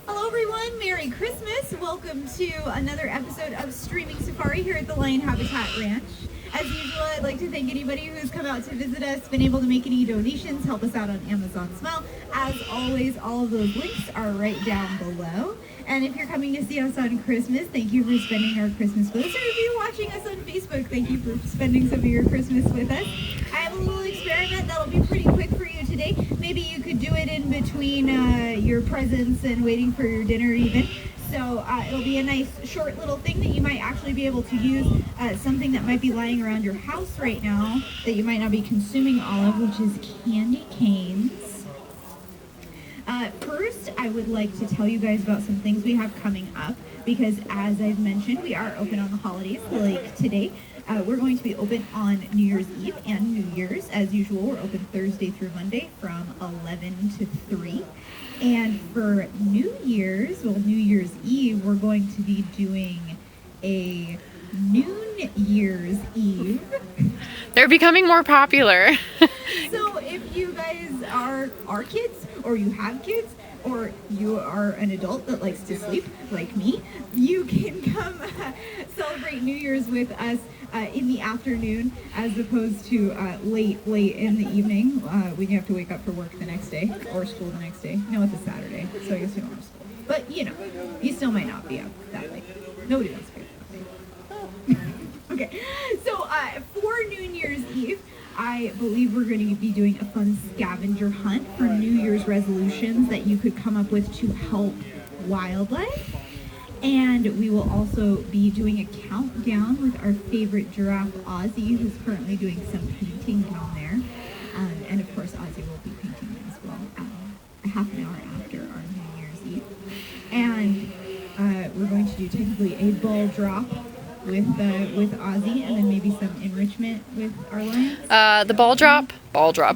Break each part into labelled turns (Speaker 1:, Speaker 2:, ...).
Speaker 1: Hello everyone, Merry Christmas. Welcome to another episode of Streaming Safari here at the Lion Habitat Ranch. As usual, I'd like to thank anybody who's come out to visit us, been able to make any donations, help us out on Amazon Smile. As always, all of those links are right down below. And if you're coming to see us on Christmas, thank you for spending our Christmas with us. Or if you're watching us on Facebook, thank you for spending some of your Christmas with us. I have a little experiment that'll be pretty quick for you today. Maybe you could do it in between your presents and waiting for your dinner even. So it'll be a nice short little thing that you might actually be able to use, something that might be lying around your house right now that you might not be consuming all of, which is candy canes. First, I would like to tell you guys about some things we have coming up because as I've mentioned, we are open on the holidays like today. We're going to be open on New Year's Eve and New Year's. As usual, we're open Thursday through Monday from 11 to 3. And for New Year's Eve, we're going to be doing a Noon Year's Eve.
Speaker 2: They're becoming more popular.
Speaker 1: So if you guys are kids, or you have kids, or you are an adult that likes to sleep, like me, you can come celebrate New Year's with us in the afternoon as opposed to late in the evening when you have to wake up for work the next day or school the next day. No, it's a Saturday, so I guess you don't have school. But, you know, you still might not be up that late. Nobody wants to be up that late. Okay, so for New Year's Eve, I believe we're going to be doing a fun scavenger hunt for New Year's resolutions that you could come up with to help wildlife. And we will also be doing a countdown with our favorite giraffe, Ozzy, who's currently doing some painting down there. And of course, Ozzy will be painting as well a half an hour after our New Year's Eve. And we're going to do technically a ball drop with Ozzy, and then maybe some enrichment with our lions.
Speaker 2: The ball drop.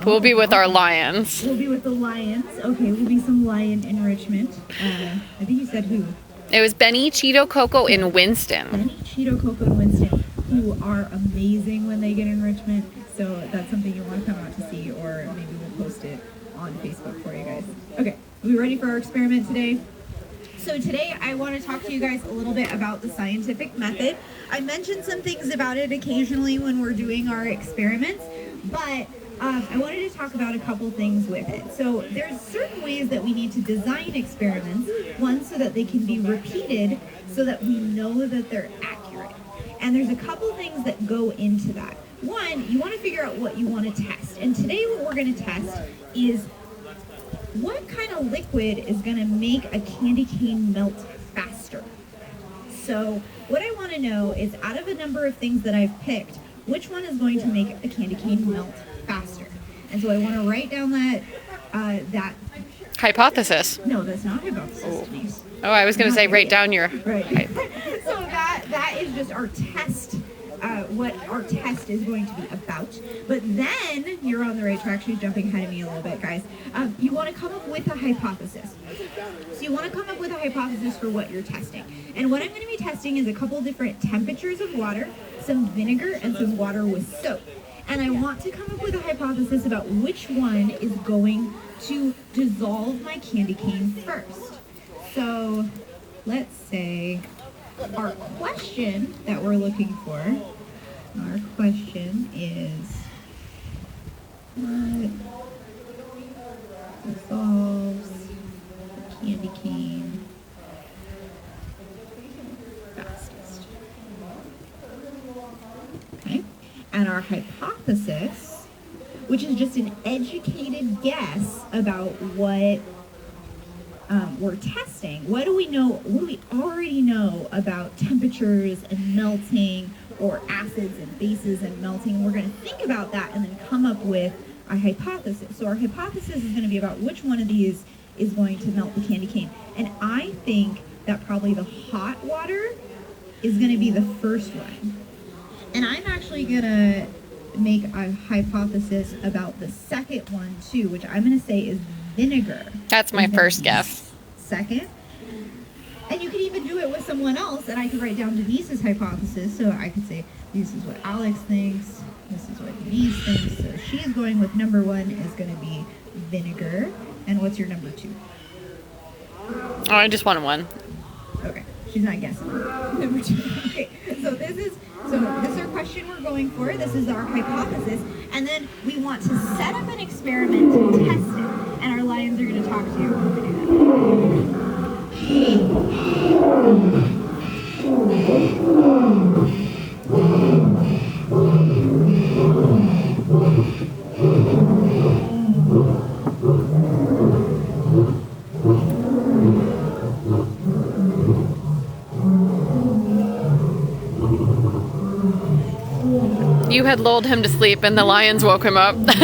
Speaker 2: We'll be with our lions.
Speaker 1: We'll be with the lions. Okay, we'll be some lion enrichment. I think you said who?
Speaker 2: It was Benny, Cheeto, Coco, and Winston.
Speaker 1: Benny, Cheeto, Coco, and Winston, who are amazing when they get enrichment. So that's something you want to come out to see, or maybe we'll post it on Facebook for you guys. Okay, are we ready for our experiment today? So today I want to talk to you guys a little bit about the scientific method. I mentioned some things about it occasionally when we're doing our experiments, but I wanted to talk about a couple things with it. So there's certain ways that we need to design experiments, one so that they can be repeated so that we know that they're accurate. And there's a couple things that go into that. One, you want to figure out what you want to test. And today what we're going to test is what kind of liquid is going to make a candy cane melt faster. So what I want to know is out of a number of things that I've picked, which one is going to make a candy cane melt faster? And so I want to write down that
Speaker 2: Hypothesis.
Speaker 1: No, that's not hypothesis, Denise.
Speaker 2: Oh, I was going to say write down your...
Speaker 1: Right. So that is just our test, what our test is going to be about. But then, you're on the right track. She's jumping ahead of me a little bit, guys. You want to come up with a hypothesis. So you want to come up with a hypothesis for what you're testing. And what I'm going to be testing is a couple different temperatures of water, some vinegar, and some water with soap. And I want to come up with a hypothesis about which one is going to dissolve my candy cane first. So let's say our question that we're looking for, our question is what dissolves the candy cane fastest? Okay, and our hypothesis, which is just an educated guess about what we're testing. What do we know? What do we already know about temperatures and melting, or acids and bases and melting? We're going to think about that and then come up with a hypothesis. So our hypothesis is going to be about which one of these is going to melt the candy cane. And I think that probably the hot water is going to be the first one. And I'm actually going to make a hypothesis about the second one too, which I'm going to say is vinegar.
Speaker 2: That's my first guess.
Speaker 1: Second. And you could even do it with someone else, and I could write down Denise's hypothesis. So I could say, this is what Alex thinks, this is what Denise thinks. So she's going with number one is going to be vinegar. And what's your number two?
Speaker 2: Oh, I just wanted one.
Speaker 1: Okay, she's not guessing. Number 2. Okay, so this is our question we're going for. This is our hypothesis, and then we want to set up an experiment to test it, and our lions are going to talk to you when we
Speaker 2: You had lulled him to sleep and the lions woke him up.
Speaker 1: We're not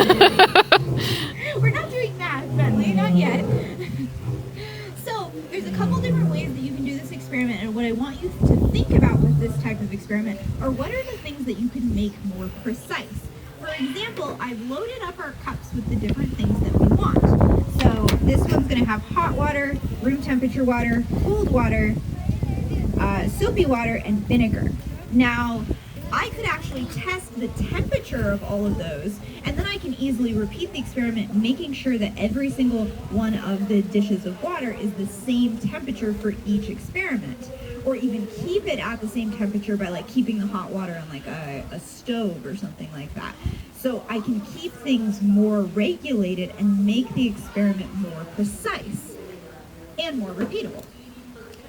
Speaker 1: doing that, Bentley, not yet. So there's a couple different ways that you can do this experiment, and what I want you to think about with this type of experiment are what are the things that you can make more precise. For example, I've loaded up our cups with the different things that we want. So this one's going to have hot water, room temperature water, cold water, soapy water, and vinegar. Now, I could actually test the temperature of all of those, and then I can easily repeat the experiment, making sure that every single one of the dishes of water is the same temperature for each experiment, or even keep it at the same temperature by like keeping the hot water on like a stove or something like that. So I can keep things more regulated and make the experiment more precise and more repeatable.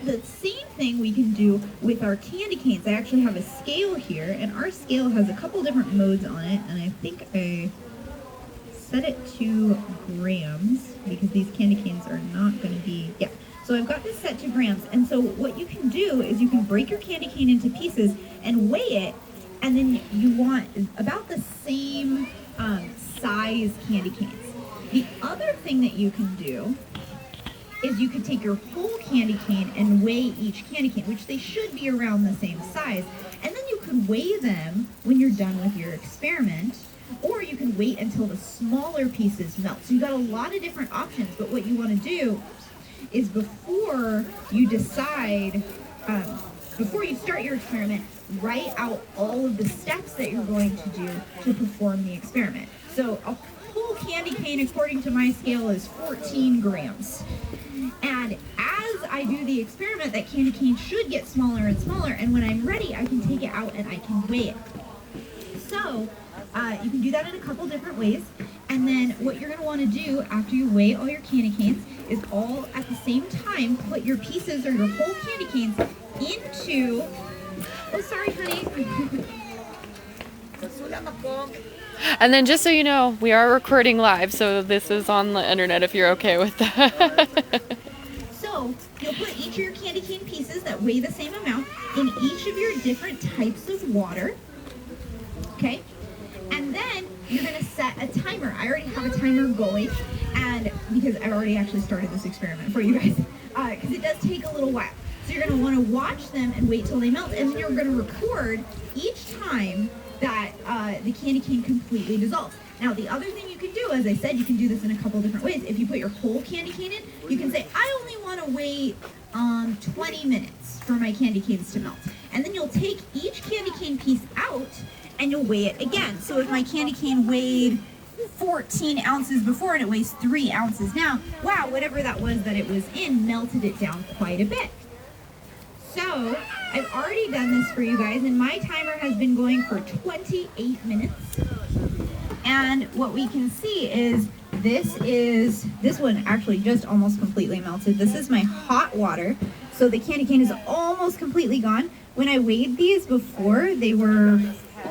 Speaker 1: The same thing we can do with our candy canes. I actually have a scale here, and our scale has a couple different modes on it, and I think I set it to grams because these candy canes are not going to be, yeah. So I've got this set to grams, and so what you can do is you can break your candy cane into pieces and weigh it, and then you want about the same size candy canes. The other thing that you can do is you could take your whole candy cane and weigh each candy cane, which they should be around the same size, and then you could weigh them when you're done with your experiment, or you can wait until the smaller pieces melt. So you've got a lot of different options, but what you want to do is before you decide, before you start your experiment, write out all of the steps that you're going to do to perform the experiment. So a whole candy cane, according to my scale, is 14 grams. And as I do the experiment, that candy cane should get smaller and smaller, and when I'm ready, I can take it out and I can weigh it. So you can do that in a couple different ways, and then what you're going to want to do after you weigh all your candy canes is all at the same time put your pieces or your whole candy canes into, oh sorry honey.
Speaker 2: And then just so you know, we are recording live, so this is on the internet if you're okay with that.
Speaker 1: So you'll put each of your candy cane pieces that weigh the same amount in each of your different types of water. Okay? And then you're going to set a timer. I already have a timer going, and because I already actually started this experiment for you guys, because it does take a little while. So you're going to want to watch them and wait till they melt, and then you're going to record each time that the candy cane completely dissolves. Now, the other thing you can do, as I said, you can do this in a couple different ways. If you put your whole candy cane in, you can say, I only want to wait 20 minutes for my candy canes to melt. And then you'll take each candy cane piece out and you'll weigh it again. So if my candy cane weighed 14 ounces before and it weighs 3 ounces now, wow, whatever that was that it was in melted it down quite a bit. So I've already done this for you guys, and my timer has been going for 28 minutes. And what we can see is this one actually just almost completely melted. This is my hot water. So the candy cane is almost completely gone. When I weighed these before, they were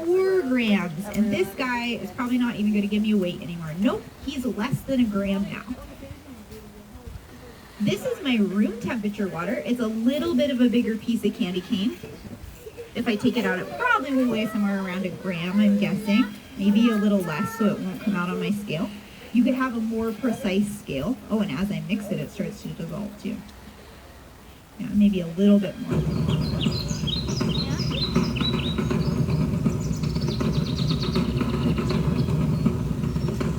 Speaker 1: 4 grams. And this guy is probably not even going to give me a weight anymore. Nope, he's less than a gram now. This is my room temperature water. It's a little bit of a bigger piece of candy cane. If I take it out, it probably will weigh somewhere around a gram, I'm guessing. Maybe a little less so it won't come out on my scale. You could have a more precise scale. Oh, and as I mix it, it starts to dissolve too. Yeah, maybe a little bit more.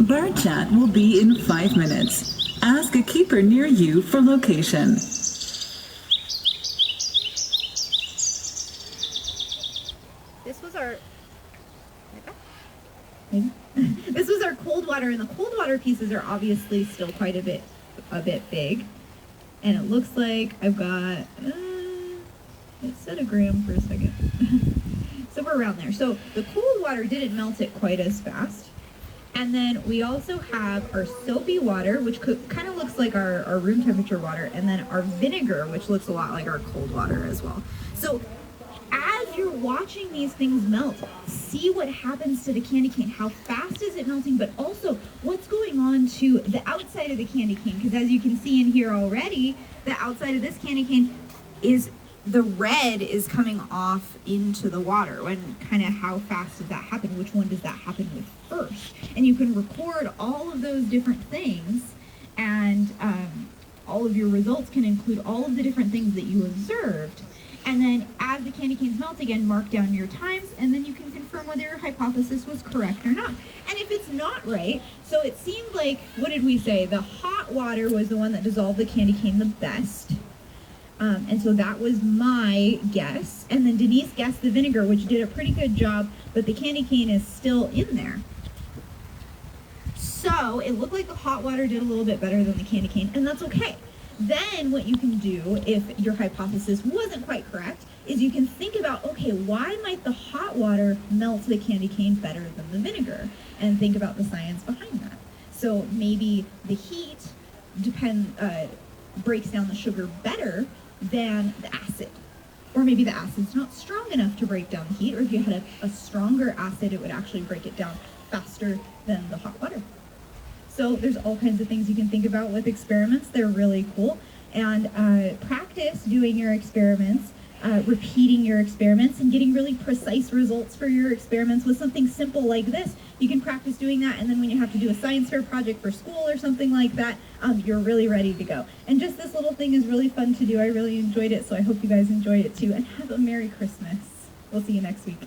Speaker 3: Bird chat will be in 5 minutes. Ask a keeper near you for location.
Speaker 1: This was our this was our cold water, and the cold water pieces are obviously still quite a bit big. And it looks like I've got, it said a gram for a second. Somewhere around there. So the cold water didn't melt it quite as fast. And then we also have our soapy water, which kind of looks like our room temperature water, and then our vinegar, which looks a lot like our cold water as well. So as you're watching these things melt, see what happens to the candy cane. How fast is it melting, but also what's going on to the outside of the candy cane. Because as you can see in here already, the outside of this candy cane is, the red is coming off into the water. And kind of how fast does that happen? Which one does that happen with first? And you can record all of those different things, and all of your results can include all of the different things that you observed. And then as the candy canes melt again, mark down your times, and then you can confirm whether your hypothesis was correct or not. And if it's not right, so it seemed like, what did we say? The hot water was the one that dissolved the candy cane the best. And so that was my guess. And then Denise guessed the vinegar, which did a pretty good job, but the candy cane is still in there. So it looked like the hot water did a little bit better than the candy cane, and that's okay. Then what you can do, if your hypothesis wasn't quite correct, is you can think about, okay, why might the hot water melt the candy cane better than the vinegar? And think about the science behind that. So maybe the heat breaks down the sugar better than the acid. Or maybe the acid's not strong enough to break down the heat, or if you had a stronger acid, it would actually break it down faster than the hot water. So there's all kinds of things you can think about with experiments. They're really cool. And practice doing your experiments, repeating your experiments, and getting really precise results for your experiments with something simple like this. You can practice doing that, and then when you have to do a science fair project for school or something like that, you're really ready to go. And just this little thing is really fun to do. I really enjoyed it, so I hope you guys enjoy it too. And have a Merry Christmas. We'll see you next week.